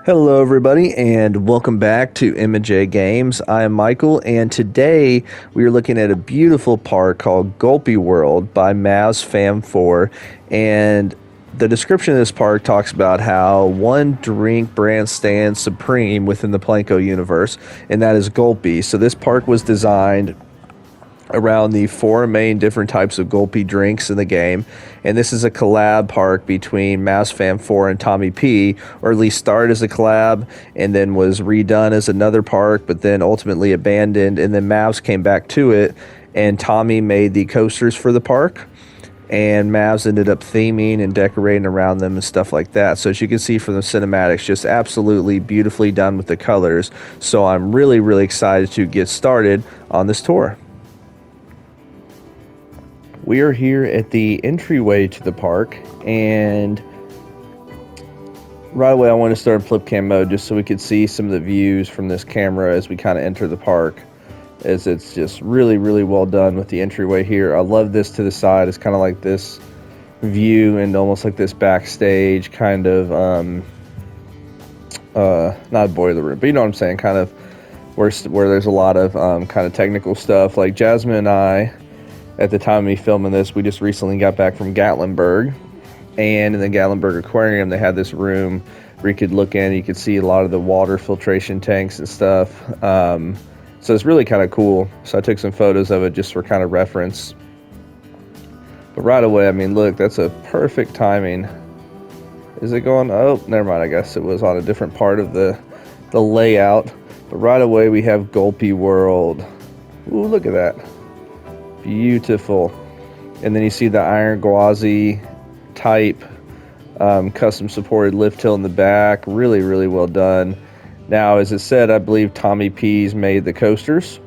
Hello, everybody, and welcome back to M&J Games. I am Michael, and today we are looking at a beautiful park called Gulpee World by Mavs Fam 4. And the description of this park talks about how one drink brand stands supreme within the Planko universe, and that is Gulpee. So this park was designed around the four main different types of Gulpee drinks in the game. And this is a collab park between Mouse Fam 4 and Tommy P, or at least started as a collab and then was redone as another park, but then ultimately abandoned. And then Mavs came back to it, and Tommy made the coasters for the park. And Mavs ended up theming and decorating around them and stuff like that. So as you can see from the cinematics, just absolutely beautifully done with the colors. So I'm really, really excited to get started on this tour. We are here at the entryway to the park, and right away I want to start in flip cam mode just so we could see some of the views from this camera as we kind of enter the park, as it's just really, really well done with the entryway here. I love this to the side. It's kind of like this view and almost like this backstage kind of, not a boiler room, but you know what I'm saying, kind of where there's a lot of kind of technical stuff. Like Jasmine and I, at the time of me filming this, we just recently got back from Gatlinburg, and in the Gatlinburg Aquarium they had this room where you could look in, you could see a lot of the water filtration tanks and stuff. So it's really kind of cool. So I took some photos of it just for kind of reference. But right away, I mean, look, that's a perfect timing. Is it going? Oh, never mind. I guess it was on a different part of the layout. But right away we have Gulpee World. Ooh, look at that. Beautiful. And then you see the iron gauzy type custom supported lift hill in the back. Really, really well done. Now, as it said, I believe Tommy P's made the coasters,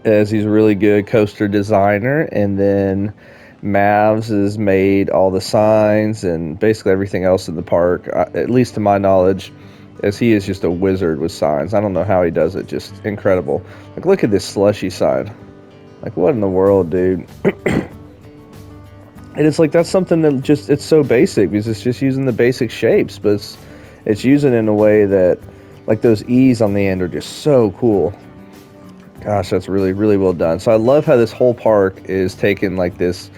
as he's a really good coaster designer. And then Mavs has made all the signs and basically everything else in the park, at least to my knowledge, as he is just a wizard with signs. I don't know how he does it. Just incredible. Like, look at this slushy sign. Like, what in the world, dude? And it's like, that's something that just, it's so basic because it's just using the basic shapes, but it's using it in a way that, like, those E's on the end are just so cool. Gosh, that's really, really well done. So I love how this whole park is taking, like, this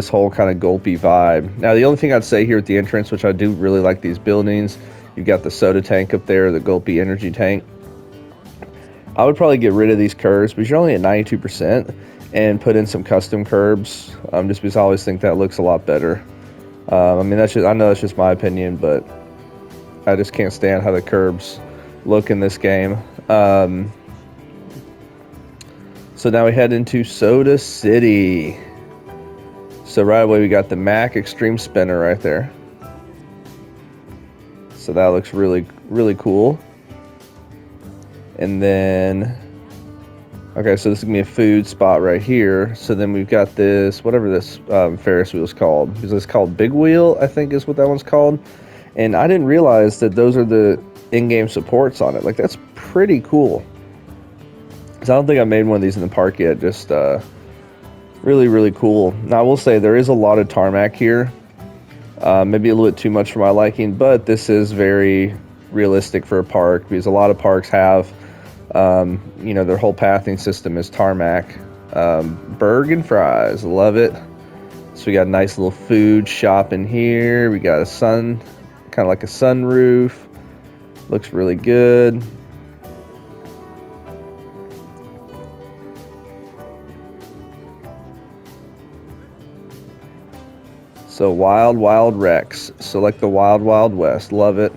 whole kind of Gulpee vibe. Now, the only thing I'd say here at the entrance, which I do really like these buildings, you've got the soda tank up there, the Gulpee energy tank. I would probably get rid of these curves because you're only at 92%, and put in some custom curbs, just because I always think that looks a lot better. I mean, I know that's just my opinion, but I just can't stand how the curbs look in this game. So now we head into Soda City. So right away we got the Mac Extreme Spinner right there. So that looks really, really cool. And then, okay, so this is going to be a food spot right here. So then we've got this, whatever this Ferris wheel is called. Is this called Big Wheel, I think is what that one's called. And I didn't realize that those are the in-game supports on it. Like, that's pretty cool. Because I don't think I made one of these in the park yet. Just really, really cool. Now, I will say there is a lot of tarmac here. Maybe a little bit too much for my liking, but this is very realistic for a park because a lot of parks have, you know, their whole pathing system is tarmac. Burger and fries, love it. So we got a nice little food shop in here. We got a kind of like a sunroof. Looks really good. So Wild Wild Rex. So like the Wild Wild West. Love it.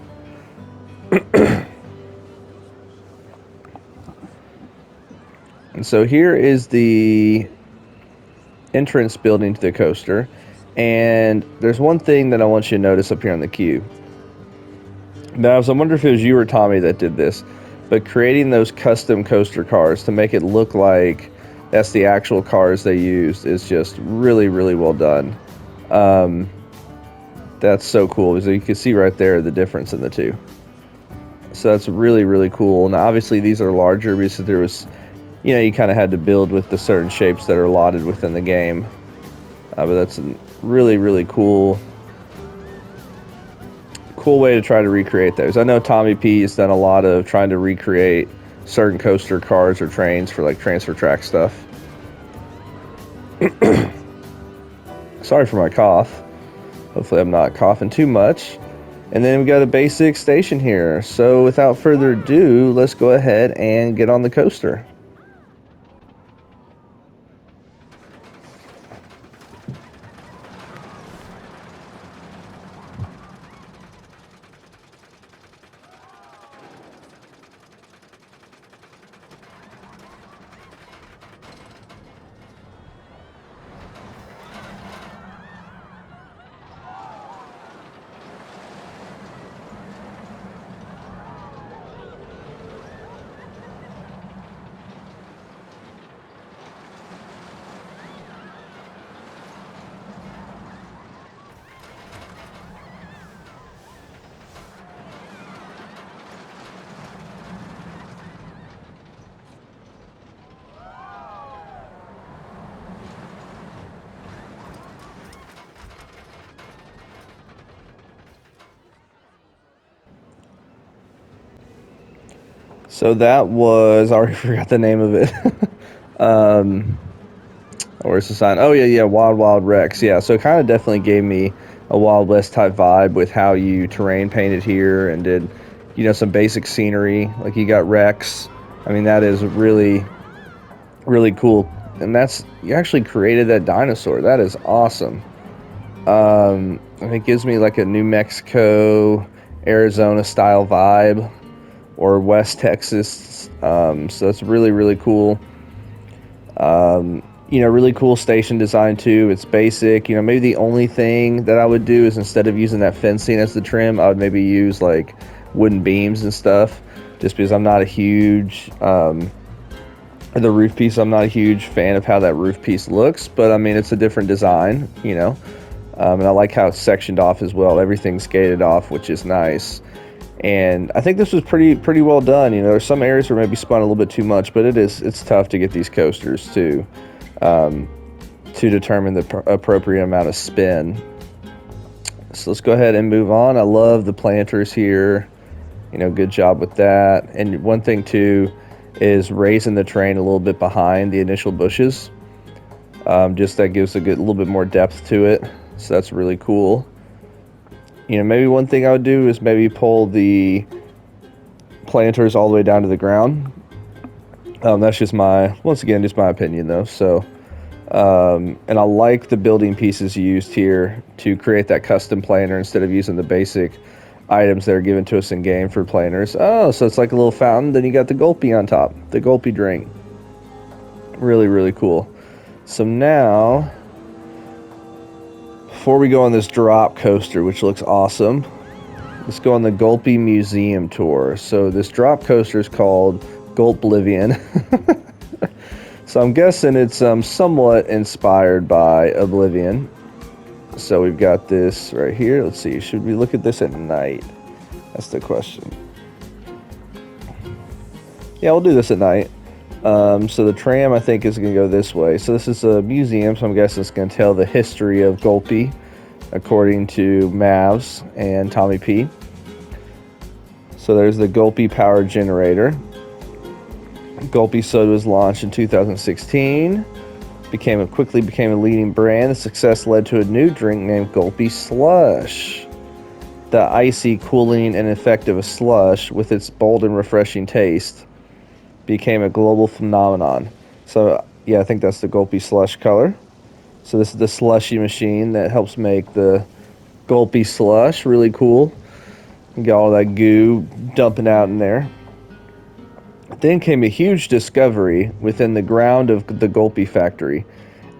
And so here is the entrance building to the coaster. And there's one thing that I want you to notice up here on the queue. Now, I wonder if it was you or Tommy that did this, but creating those custom coaster cars to make it look like that's the actual cars they used is just really, really well done. That's so cool. So you can see right there the difference in the two. So that's really, really cool. Now, obviously, these are larger because there was, you know, you kind of had to build with the certain shapes that are allotted within the game. But that's really, really cool cool way to try to recreate those. I know Tommy P has done a lot of trying to recreate certain coaster cars or trains for like transfer track stuff. Sorry for my cough. Hopefully I'm not coughing too much. And then we got a basic station here. So without further ado, let's go ahead and get on the coaster. So that was, I already forgot the name of it. Where's the sign? Oh yeah, Wild Wild Rex. Yeah, so it kind of definitely gave me a Wild West type vibe with how you terrain painted here and did, you know, some basic scenery. Like you got Rex. I mean, that is really, really cool. And that's, you actually created that dinosaur. That is awesome. And it gives me like a New Mexico, Arizona style vibe, or West Texas. So that's really, really cool. You know, really cool station design too. It's basic. You know, maybe the only thing that I would do is instead of using that fencing as the trim, I would maybe use like wooden beams and stuff, just because I'm not a huge, the roof piece, I'm not a huge fan of how that roof piece looks, but I mean, it's a different design, you know, and I like how it's sectioned off as well. Everything's gated off, which is nice. And I think this was pretty well done. You know, there's some areas where maybe spun a little bit too much, but it's tough to get these coasters to determine the appropriate amount of spin. So let's go ahead and move on. I love the planters here. You know, good job with that. And one thing too is raising the terrain a little bit behind the initial bushes. Just that gives a little bit more depth to it. So that's really cool. You know, maybe one thing I would do is maybe pull the planters all the way down to the ground. That's just once again, just my opinion though. So, and I like the building pieces used here to create that custom planter instead of using the basic items that are given to us in game for planters. Oh, so it's like a little fountain. Then you got the Gulpee on top, the Gulpee drink. Really, really cool. So now, before we go on this drop coaster, which looks awesome, let's go on the Gulpee Museum tour. So this drop coaster is called Gulplivian. So I'm guessing it's somewhat inspired by Oblivion. So we've got this right here. Let's see, should we look at this at night? That's the question. Yeah, we'll do this at night. So the tram, I think, is going to go this way. So this is a museum, so I'm guessing it's going to tell the history of Gulpee, according to Mavs and Tommy P. So there's the Gulpee power generator. Gulpee soda was launched in 2016. Quickly became a leading brand. The success led to a new drink named Gulpee Slush. The icy, cooling, and effective slush, with its bold and refreshing taste, became a global phenomenon. So yeah, I think that's the Gulpee Slush color. So this is the slushy machine that helps make the Gulpee Slush. Really cool. You got all that goo dumping out in there. Then came a huge discovery within the ground of the Gulpee factory.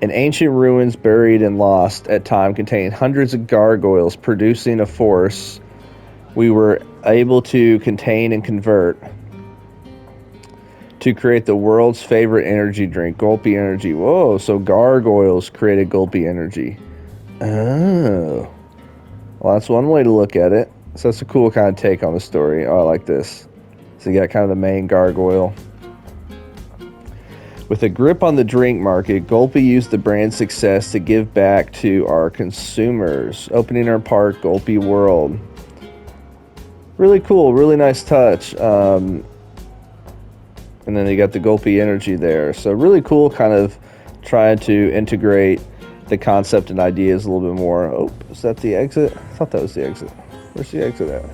An ancient ruins buried and lost at time containing hundreds of gargoyles producing a force we were able to contain and convert to create the world's favorite energy drink, Gulpee Energy. Whoa, so gargoyles created Gulpee Energy. Oh. Well, that's one way to look at it. So that's a cool kind of take on the story. Oh, I like this. So you got kind of the main gargoyle. With a grip on the drink market, Gulpee used the brand's success to give back to our consumers, opening our park, Gulpee World. really cool, really nice touch. And then you got the Gulpee energy there. So really cool, kind of trying to integrate the concept and ideas a little bit more. Oh, is that the exit? I thought that was the exit. Where's the exit at?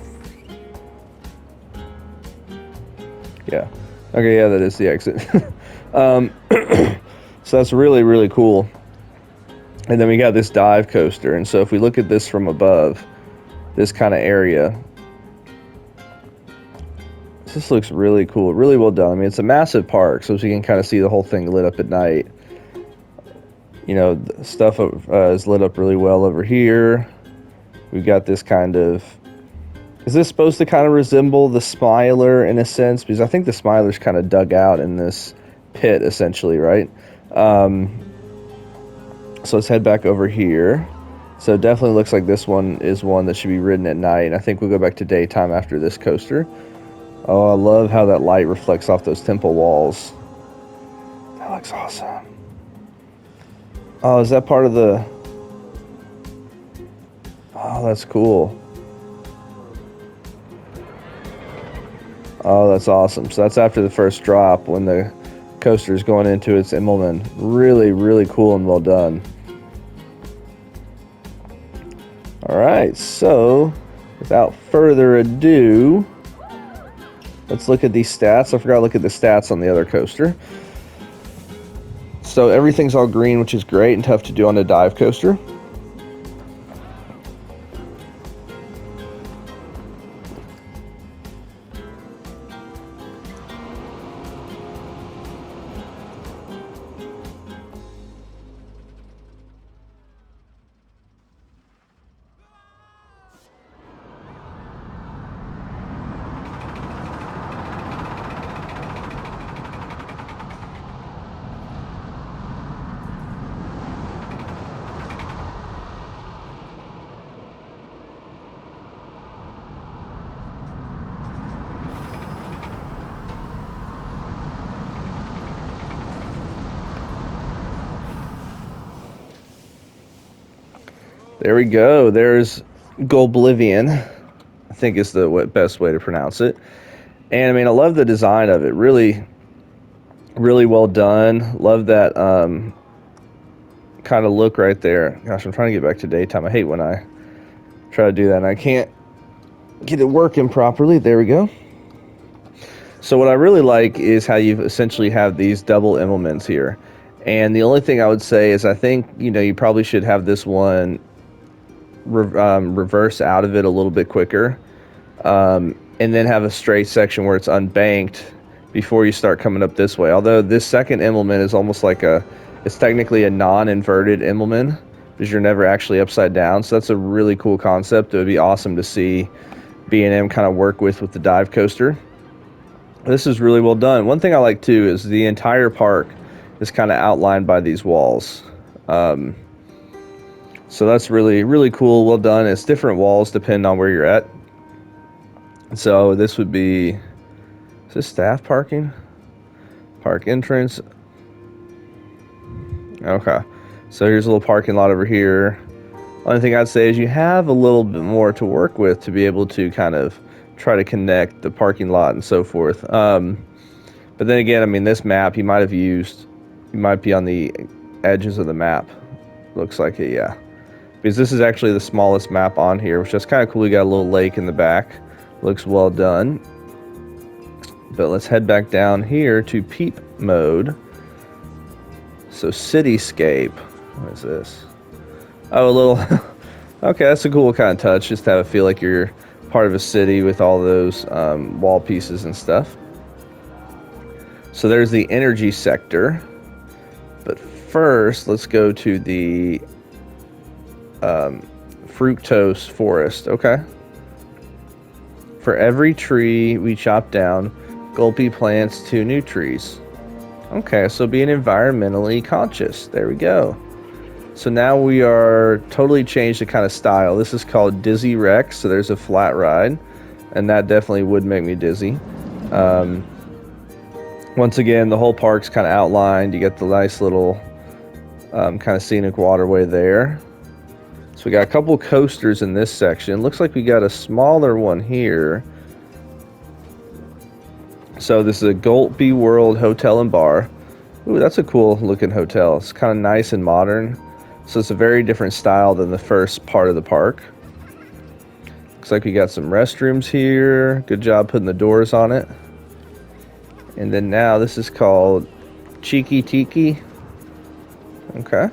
Yeah. Okay, yeah, that is the exit. So that's really, really cool. And then we got this dive coaster. And so if we look at this from above, this kind of area, this looks really cool, really well done. I mean, it's a massive park, so you can kind of see the whole thing lit up at night. You know, the stuff is lit up really well over here. We've got this kind of... Is this supposed to kind of resemble the Smiler in a sense? Because I think the Smiler's kind of dug out in this pit, essentially, right? So let's head back over here. So it definitely looks like this one is one that should be ridden at night. I think we'll go back to daytime after this coaster. Oh, I love how that light reflects off those temple walls. That looks awesome. Oh, is that part of the... Oh, that's cool. Oh, that's awesome. So that's after the first drop when the coaster is going into its Immelman. Really, really cool and well done. Alright, so without further ado, let's look at these stats. I forgot to look at the stats on the other coaster. So everything's all green, which is great and tough to do on a dive coaster. There we go. There's Gulpee, I think is the best way to pronounce it. And I mean, I love the design of it. Really, really well done. Love that kind of look right there. Gosh, I'm trying to get back to daytime. I hate when I try to do that and I can't get it working properly. There we go. So what I really like is how you essentially have these double Immelmans here. And the only thing I would say is I think, you know, you probably should have this one reverse out of it a little bit quicker, and then have a straight section where it's unbanked before you start coming up this way. Although this second Immelman is almost like it's technically a non-inverted Immelman because you're never actually upside down. So that's a really cool concept. It would be awesome to see B&M kind of work with the dive coaster. This is really well done. One thing I like too is the entire park is kind of outlined by these walls. So that's really, really cool. Well done. It's different walls depending on where you're at. So this would be, is this staff parking? Park entrance. Okay. So here's a little parking lot over here. Only thing I'd say is you have a little bit more to work with to be able to kind of try to connect the parking lot and so forth. But then again, I mean, this map you might have used, you might be on the edges of the map. Looks like it, yeah. Because this is actually the smallest map on here, which is kind of cool. You got a little lake in the back. Looks well done. But let's head back down here to peep mode. So cityscape. What is this? Oh, a little... Okay, that's a cool kind of touch. Just to have it feel like you're part of a city with all those wall pieces and stuff. So there's the energy sector. But first, let's go to the fructose forest. Okay. For every tree we chop down, Gulpee plants 2 new trees. Okay, so being environmentally conscious. There we go. So now we are totally changed the kind of style. This is called Dizzy Rex. So there's a flat ride, and that definitely would make me dizzy. Once again, the whole park's kind of outlined. You get the nice little kind of scenic waterway there. So we got a couple coasters in this section. Looks like we got a smaller one here, So this is a Gulpee World Hotel and Bar. Ooh, that's a cool looking hotel. It's kind of nice and modern. So it's a very different style than the first part of the park. Looks like we got some restrooms here. Good job putting the doors on it. And then now this is called Cheeky Tiki. Okay.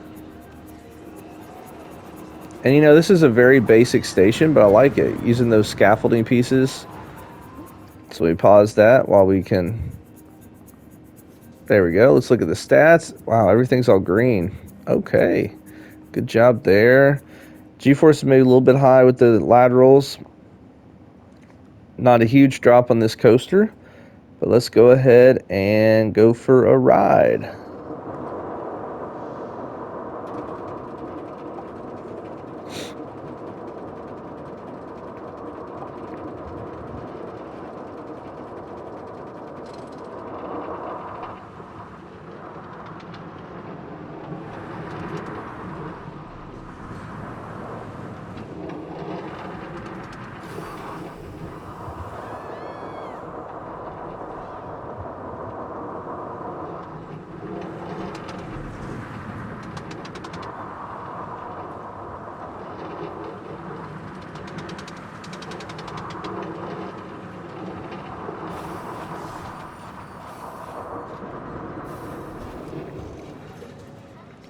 And you know, this is a very basic station, but I like it. Using those scaffolding pieces. So we pause that while we can... There we go. Let's look at the stats. Wow, everything's all green. Okay. Good job there. G-force is maybe a little bit high with the laterals. Not a huge drop on this coaster. But let's go ahead and go for a ride.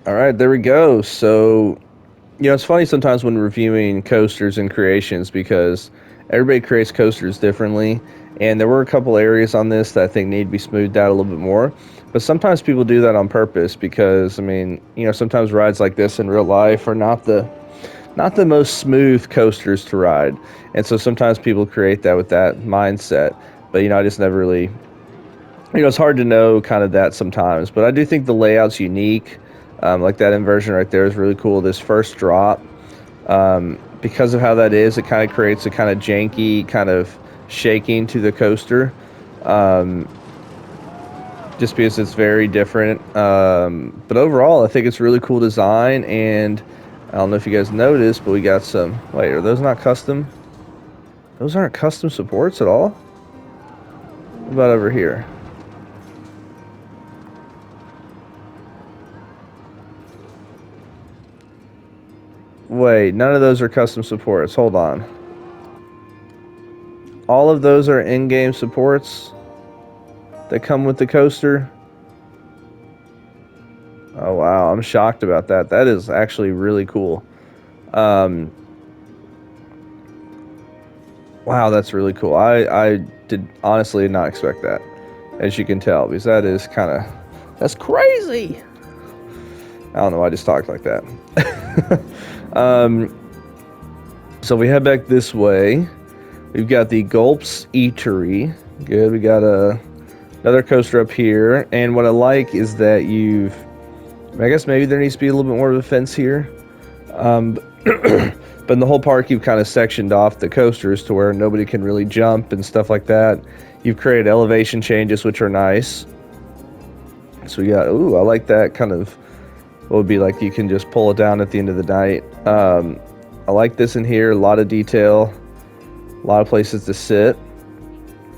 All right, there we go. So, you know, it's funny sometimes when reviewing coasters and creations because everybody creates coasters differently. And there were a couple areas on this that I think need to be smoothed out a little bit more. But sometimes people do that on purpose because, I mean, you know, sometimes rides like this in real life are not the most smooth coasters to ride. And so sometimes people create that with that mindset. But, you know, I just never really, you know, it's hard to know kind of that sometimes. But I do think the layout's unique. Like that inversion right there is really cool. This first drop, because of how that is, it kind of creates a kind of janky kind of shaking to the coaster. Just because it's very different. But overall, I think it's really cool design. And I don't know if you guys noticed, but we got some... Wait, are those not custom? Those aren't custom supports at all? What about over here? Wait, none of those are custom supports. Hold on. All of those are in-game supports that come with the coaster. Oh, wow. I'm shocked about that. That is actually really cool. Wow, that's really cool. I did honestly not expect that, as you can tell, because that is kind of... That's crazy! I don't know why I just talked like that. So we head back this way. We've got the Gulp's Eatery. Good. We got another coaster up here. And what I like is that you've... I guess maybe there needs to be a little bit more of a fence here. But in the whole park, you've kind of sectioned off the coasters to where nobody can really jump and stuff like that. You've created elevation changes, which are nice. So we got... Ooh, I like that kind of... What would be like you can just pull it down at the end of the night. I like this in here. A lot of detail. A lot of places to sit.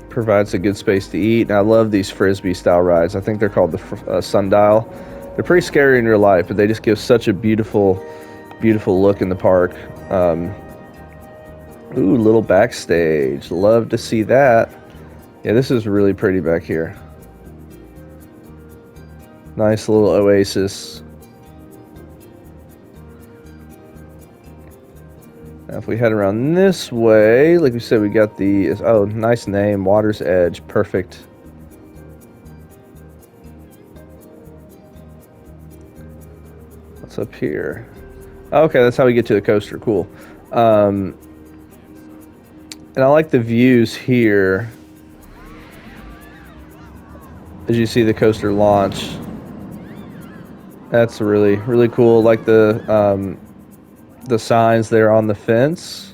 Provides a good space to eat. And I love these Frisbee style rides. I think they're called the Sundial. They're pretty scary in real life, but they just give such a beautiful, beautiful look in the park. Ooh, little backstage. Love to see that. Yeah, this is really pretty back here. Nice little oasis. Now if we head around this way, like we said, we got the... Oh, nice name. Water's Edge. Perfect. What's up here? Okay, that's how we get to the coaster. Cool. And I like the views here. As you see the coaster launch. That's really, really cool. Like the signs there on the fence.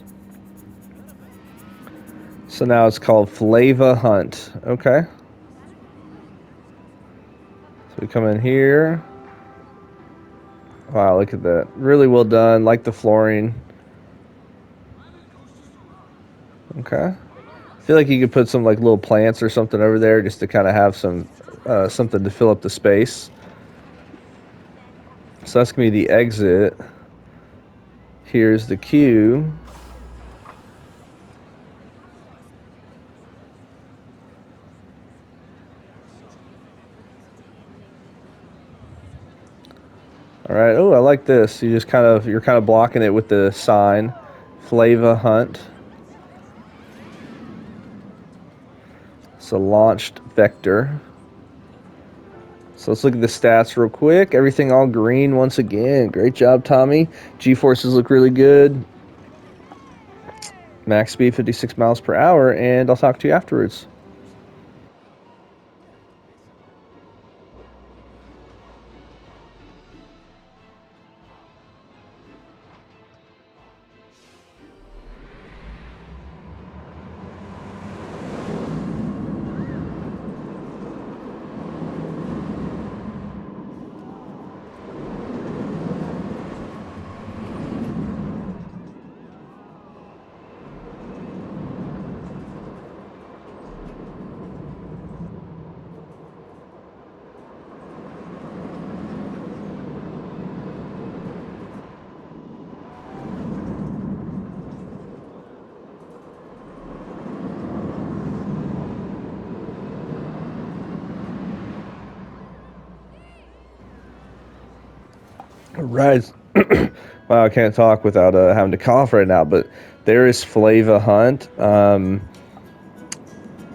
So now it's called Flava Hunt. Okay. So we come in here. Wow, look at that. Really well done. Like the flooring. Okay. feel like you could put some like little plants or something over there just to kind of have some something to fill up the space. So that's gonna be the exit. Here's the queue. All right. Oh, I like this. You're kind of blocking it with the sign, Flava Hunt. It's a launched vector. So let's look at the stats real quick. Everything all green once again. Great job, Tommy. G-forces look really good. Max speed 56 miles per hour, and I'll talk to you afterwards. Right. Wow, I can't talk without having to cough right now, but there is Flava Hunt. I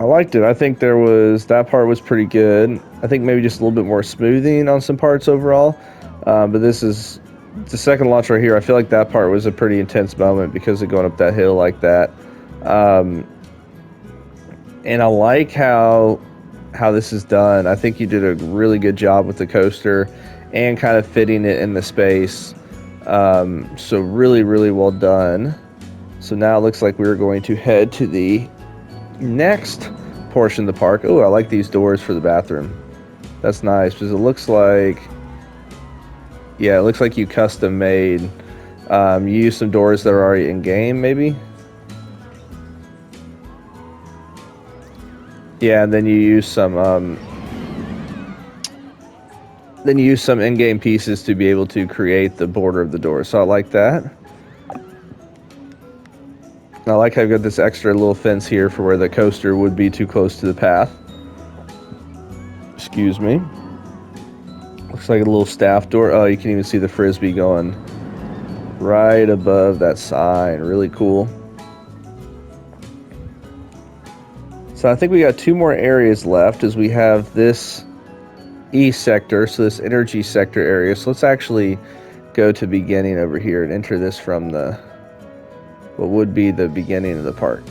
liked it. I think that part was pretty good. I think maybe just a little bit more smoothing on some parts overall. But this is the second launch right here. I feel like that part was a pretty intense moment because of going up that hill like that. And I like how this is done. I think you did a really good job with the coaster and kind of fitting it in the space. So really, really well done. So now it looks like we're going to head to the next portion of the park. Oh, I like these doors for the bathroom. That's nice because it looks like, yeah, it looks like you custom made. You use some doors that are already in game, maybe. Yeah, and then you use some in-game pieces to be able to create the border of the door. So I like that. I like how I've got this extra little fence here for where the coaster would be too close to the path. Excuse me. Looks like a little staff door. Oh, you can even see the frisbee going right above that sign. Really cool. So I think we got two more areas left as we have this E sector, so this energy sector area. So let's actually go to beginning over here and enter this from what would be the beginning of the park.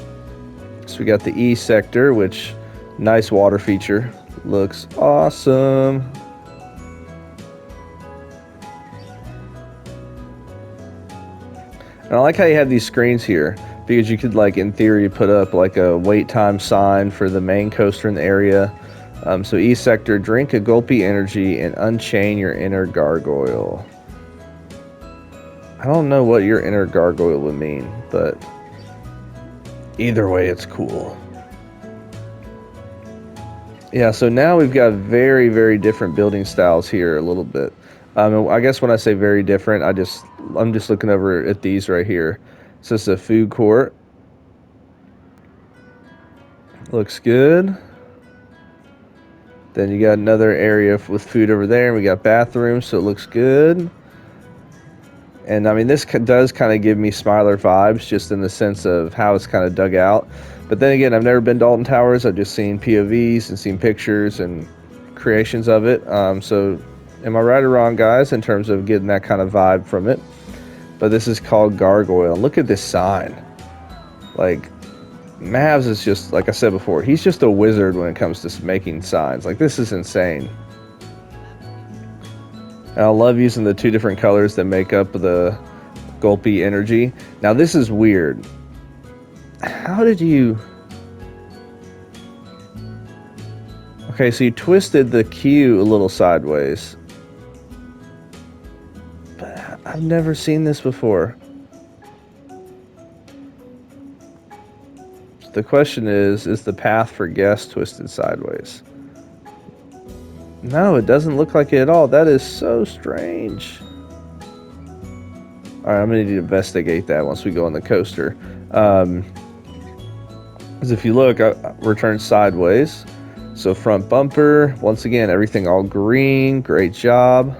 So we got the E sector, which nice water feature. Looks awesome. And I like how you have these screens here because you could, like, in theory, put up like a wait time sign for the main coaster in the area. So E sector, drink a Gulpee energy and unchain your inner gargoyle. I don't know what your inner gargoyle would mean, but either way, it's cool. Yeah, so now we've got very, very different building styles here a little bit. I guess when I say very different, I'm just looking over at these right here. So it's a food court. Looks good. Then you got another area with food over there, and we got bathrooms, so it looks good. And I mean, this does kind of give me Smiler vibes, just in the sense of how it's kind of dug out. But then again, I've never been to Alton Towers. I've just seen POVs and seen pictures and creations of it. So am I right or wrong, guys, in terms of getting that kind of vibe from it? But this is called Gargoyle. Look at this sign. Like, Mavs is just, like I said before, he's just a wizard when it comes to making signs. Like, this is insane. And I love using the two different colors that make up the Gulpee energy. Now, this is weird. How did you... Okay, so you twisted the Q a little sideways. But I've never seen this before. the question is the path for guests twisted sideways? No, it doesn't look like it at all. That is so strange. Alright, I'm going to need to investigate that once we go on the coaster. Because if you look, we're turned sideways. So front bumper, once again, everything all green. Great job.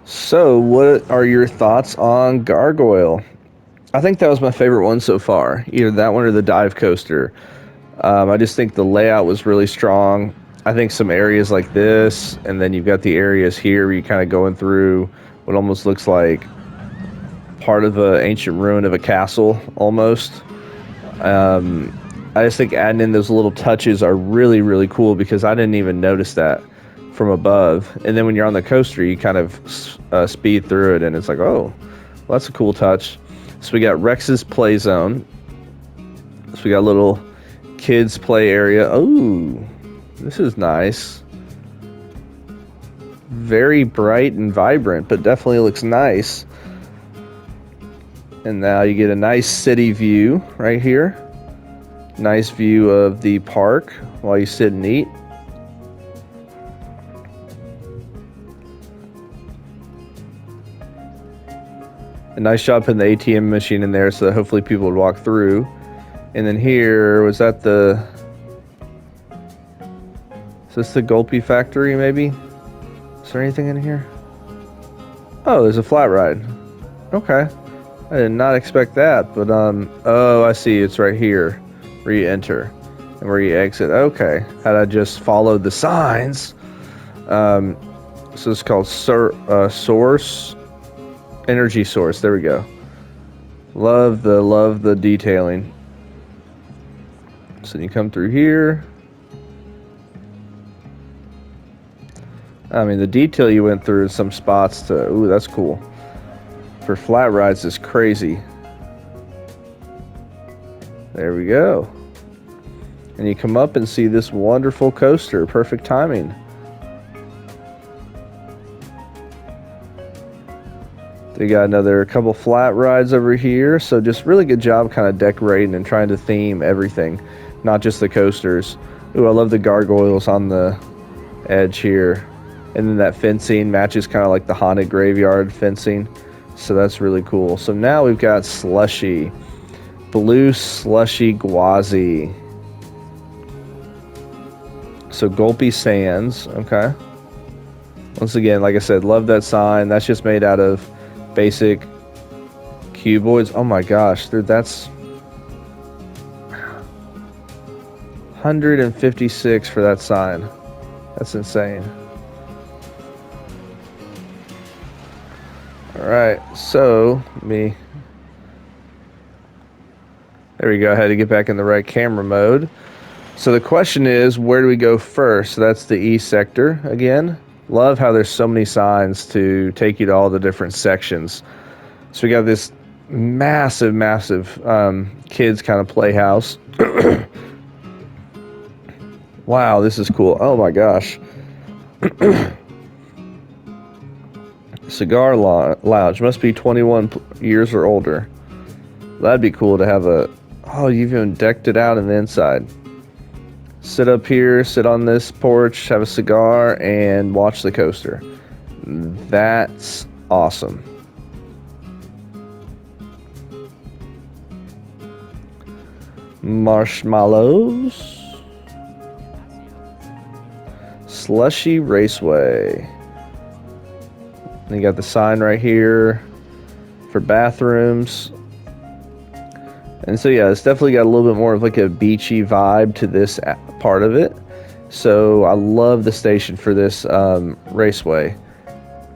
So, what are your thoughts on Gargoyle? I think that was my favorite one so far. Either that one or the dive coaster. I just think the layout was really strong. I think some areas like this, and then you've got the areas here where you're kind of going through what almost looks like part of an ancient ruin of a castle, almost. I just think adding in those little touches are really, really cool because I didn't even notice that from above. And then when you're on the coaster, you kind of speed through it, and it's like, oh, well, that's a cool touch. So we got Rex's Play Zone. So we got a little kids play area. Oh, this is nice. Very bright and vibrant, but definitely looks nice. And now you get a nice city view right here. Nice view of the park while you sit and eat. A nice job putting the ATM machine in there so that hopefully people would walk through. And then here, was that the... Is this the Gulpee factory, maybe? Is there anything in here? Oh, there's a flat ride. Okay. I did not expect that, but, oh, I see. It's right here where you enter and where you exit. Okay. Had I just followed the signs. So it's called Source... Energy Source. There we go. Love the detailing. So you come through here. I mean, the detail you went through in some spots to... Ooh, that's cool. For flat rides is crazy. There we go. And you come up and see this wonderful coaster. Perfect timing. They got another couple flat rides over here. So just really good job kind of decorating and trying to theme everything. Not just the coasters. Ooh, I love the gargoyles on the edge here. And then that fencing matches kind of like the haunted graveyard fencing. So that's really cool. So now we've got Slushy. Blue Slushy Gwazi. So Gulpee Sands. Okay. Once again, like I said, love that sign. That's just made out of basic cuboids. Oh my gosh, dude, that's 156 for that sign. That's insane. Alright, so there we go. I had to get back in the right camera mode. So the question is, where do we go first? So that's the east sector again. Love how there's so many signs to take you to all the different sections. So we got this massive kids kind of playhouse. Wow, this is cool. Oh my gosh. Cigar lounge. Must be 21 years or older. That'd be cool to have a... Oh, you've even decked it out on the inside. Sit up here, sit on this porch, have a cigar, and watch the coaster. That's awesome. Marshmallows. Slushy Raceway. And you got the sign right here for bathrooms. And so yeah, it's definitely got a little bit more of like a beachy vibe to this part of it. So I love the station for this raceway,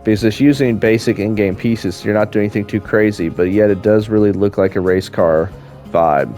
because it's using basic in-game pieces. So you're not doing anything too crazy, but yet it does really look like a race car vibe.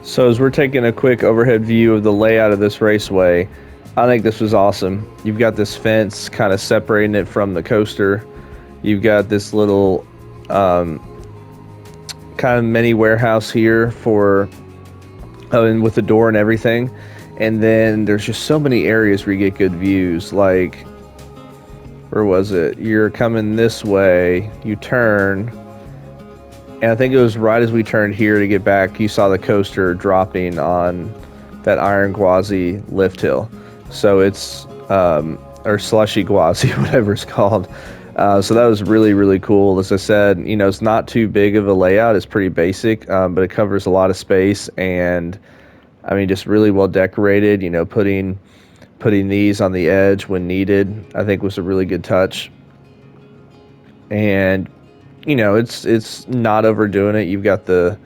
So as we're taking a quick overhead view of the layout of this raceway, I think this was awesome. You've got this fence kind of separating it from the coaster. You've got this little kind of mini warehouse here for, and with the door and everything. And then there's just so many areas where you get good views. Like, where was it? You're coming this way, you turn, and I think it was right as we turned here to get back, you saw the coaster dropping on that Iron Gwazi lift hill. So it's, or Slushy Gwazi, whatever it's called. So that was really, really cool. As I said, you know, it's not too big of a layout. It's pretty basic, but it covers a lot of space. And, I mean, just really well decorated. You know, putting these on the edge when needed, I think was a really good touch. And you know, it's not overdoing it. You've got the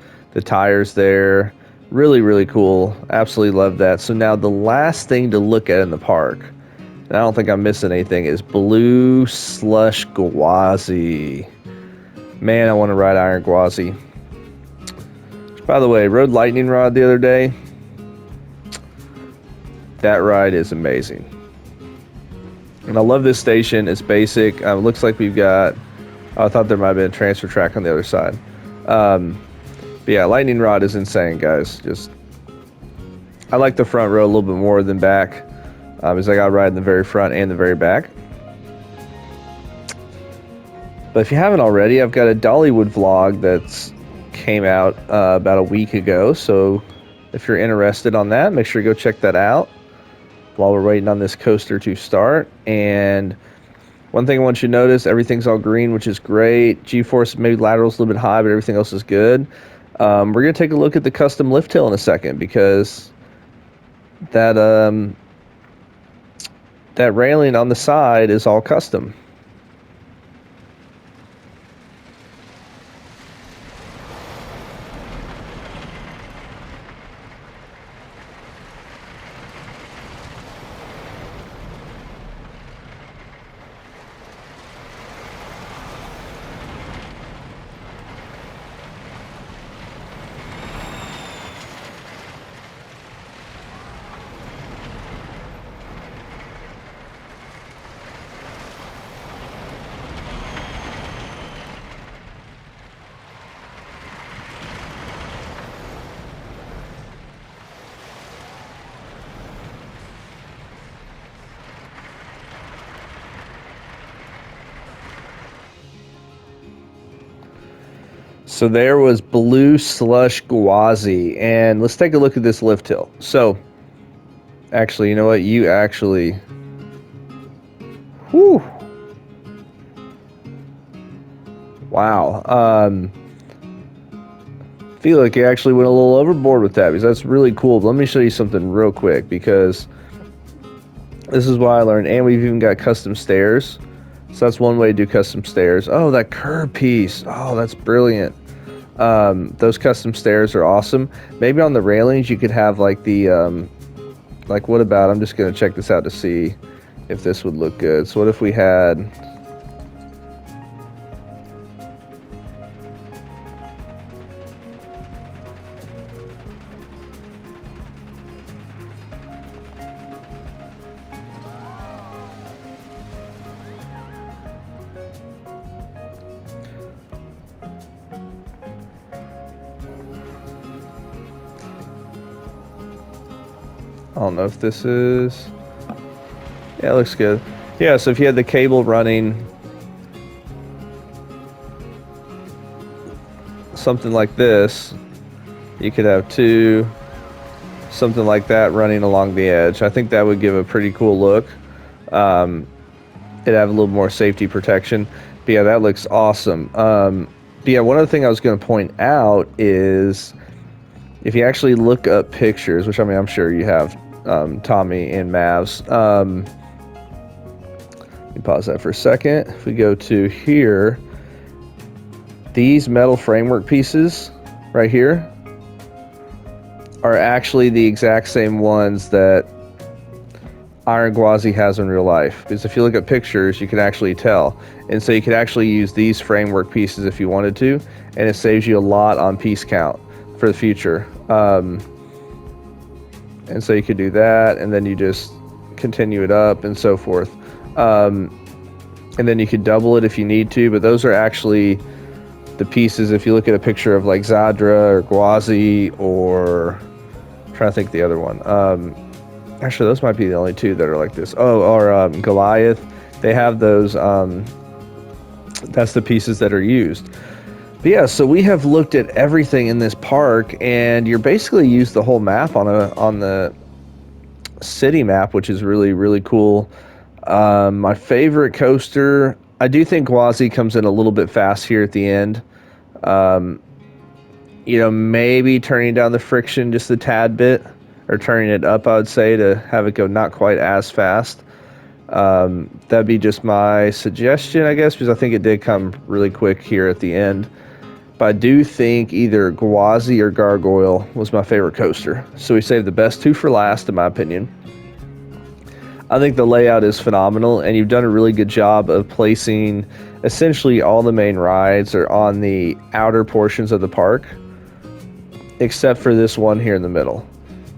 tires there. Really, really cool. Absolutely love that. So now the last thing to look at in the park, and I don't think I'm missing anything, is Blue Slush Gwazi. Man, I want to ride Iron Gwazi. By the way, rode Lightning Rod the other day. That ride is amazing. And I love this station. It's basic. It looks like we've got... I thought there might have been a transfer track on the other side. But yeah, Lightning Rod is insane, guys. Just, I like the front row a little bit more than back, because I got to ride in the very front and the very back. But if you haven't already, I've got a Dollywood vlog that's came out about a week ago. So if you're interested on that, make sure you go check that out while we're waiting on this coaster to start. And one thing I want you to notice, everything's all green, which is great. G-force, maybe lateral's a little bit high, but everything else is good. We're going to take a look at the custom lift hill in a second, because that railing on the side is all custom. So there was Blue Slush Gwazi, and let's take a look at this lift hill. So, actually, you know what? You actually, whew, wow. Feel like you actually went a little overboard with that, because that's really cool. But let me show you something real quick, because this is why I learned, and we've even got custom stairs. So that's one way to do custom stairs. Oh, that curb piece. Oh, that's brilliant. Those custom stairs are awesome. Maybe on the railings you could have like the, like what about, I'm just going to check this out to see if this would look good. So what if we had, I don't know if this is... Yeah, it looks good. Yeah, so if you had the cable running something like this, you could have something like that running along the edge. I think that would give a pretty cool look. It'd have a little more safety protection. But yeah, that looks awesome. But yeah, one other thing I was going to point out is if you actually look up pictures, which I mean, I'm sure you have, Tommy and Mavs. Let me pause that for a second. If we go to here, these metal framework pieces right here are actually the exact same ones that Iron Gwazi has in real life. Because if you look at pictures, you can actually tell. And so you could actually use these framework pieces if you wanted to, and it saves you a lot on piece count for the future. And so you could do that, and then you just continue it up and so forth. And then you could double it if you need to, but those are actually the pieces. If you look at a picture of like Zadra or Gwazi, or I'm trying to think the other one. Actually, those might be the only two that are like this. Oh, or Goliath. They have those. That's the pieces that are used. But yeah, so we have looked at everything in this park, and you're basically used the whole map on the city map, which is really, really cool. My favorite coaster, I do think Gwazi comes in a little bit fast here at the end. You know, maybe turning down the friction just a tad bit, or turning it up, I would say, to have it go not quite as fast. That'd be just my suggestion, I guess, because I think it did come really quick here at the end. But I do think either Gwazi or Gargoyle was my favorite coaster. So we saved the best two for last, in my opinion. I think the layout is phenomenal, and you've done a really good job of placing essentially all the main rides are on the outer portions of the park, except for this one here in the middle,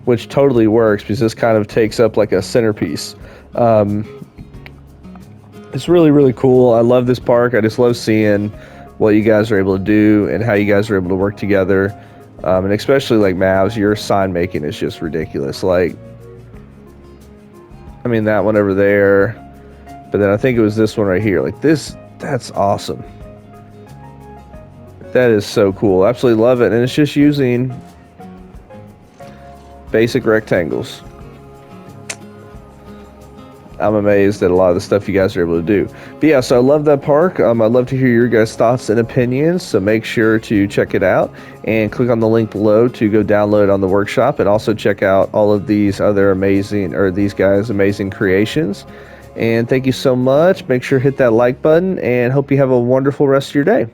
which totally works because this kind of takes up like a centerpiece. It's really, really cool. I love this park. I just love seeing what you guys are able to do and how you guys are able to work together. And especially like Mavs, your sign making is just ridiculous. Like, I mean, that one over there, but then I think it was this one right here. Like this, that's awesome. That is so cool. Absolutely love it. And it's just using basic rectangles. I'm amazed at a lot of the stuff you guys are able to do. But yeah, so I love that park. I'd love to hear your guys' thoughts and opinions, so make sure to check it out and click on the link below to go download on the workshop, and also check out all of these other amazing, or these guys' amazing creations. And thank you so much. Make sure to hit that like button, and hope you have a wonderful rest of your day.